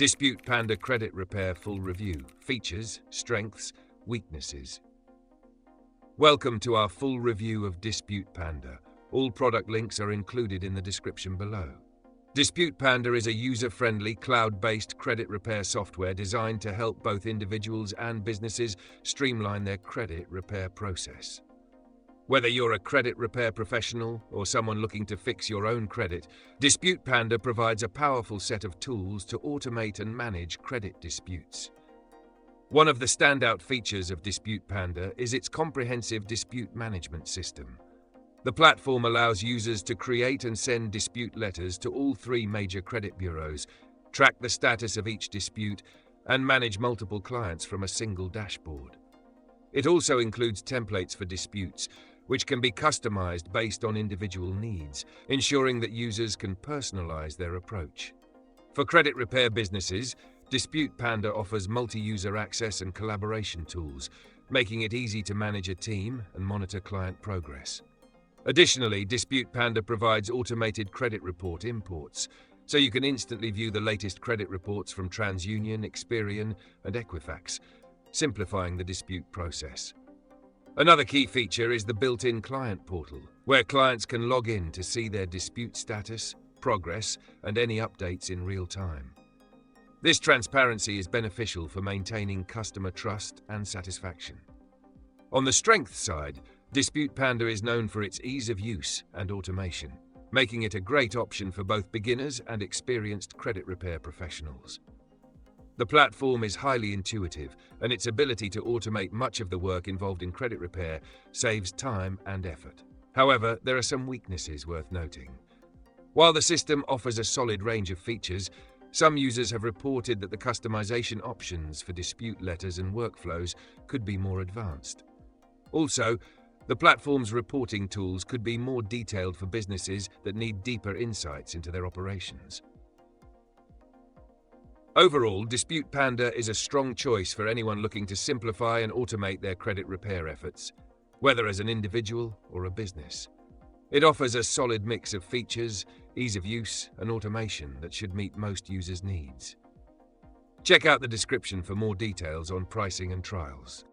Dispute Panda Credit Repair Full Review. Features, Strengths, Weaknesses. Welcome to our full review of Dispute Panda. All product links are included in the description below. Dispute Panda is a user-friendly, cloud-based credit repair software designed to help both individuals and businesses streamline their credit repair process. Whether you're a credit repair professional or someone looking to fix your own credit, Dispute Panda provides a powerful set of tools to automate and manage credit disputes. One of the standout features of Dispute Panda is its comprehensive dispute management system. The platform allows users to create and send dispute letters to all three major credit bureaus, track the status of each dispute, and manage multiple clients from a single dashboard. It also includes templates for disputes, which can be customized based on individual needs, ensuring that users can personalize their approach. For credit repair businesses, Dispute Panda offers multi-user access and collaboration tools, making it easy to manage a team and monitor client progress. Additionally, Dispute Panda provides automated credit report imports, so you can instantly view the latest credit reports from TransUnion, Experian, and Equifax, simplifying the dispute process. Another key feature is the built-in client portal, where clients can log in to see their dispute status, progress, and any updates in real time. This transparency is beneficial for maintaining customer trust and satisfaction. On the strength side, Dispute Panda is known for its ease of use and automation, making it a great option for both beginners and experienced credit repair professionals. The platform is highly intuitive, and its ability to automate much of the work involved in credit repair saves time and effort. However, there are some weaknesses worth noting. While the system offers a solid range of features, some users have reported that the customization options for dispute letters and workflows could be more advanced. Also, the platform's reporting tools could be more detailed for businesses that need deeper insights into their operations. Overall, Dispute Panda is a strong choice for anyone looking to simplify and automate their credit repair efforts, whether as an individual or a business. It offers a solid mix of features, ease of use, and automation that should meet most users' needs. Check out the description for more details on pricing and trials.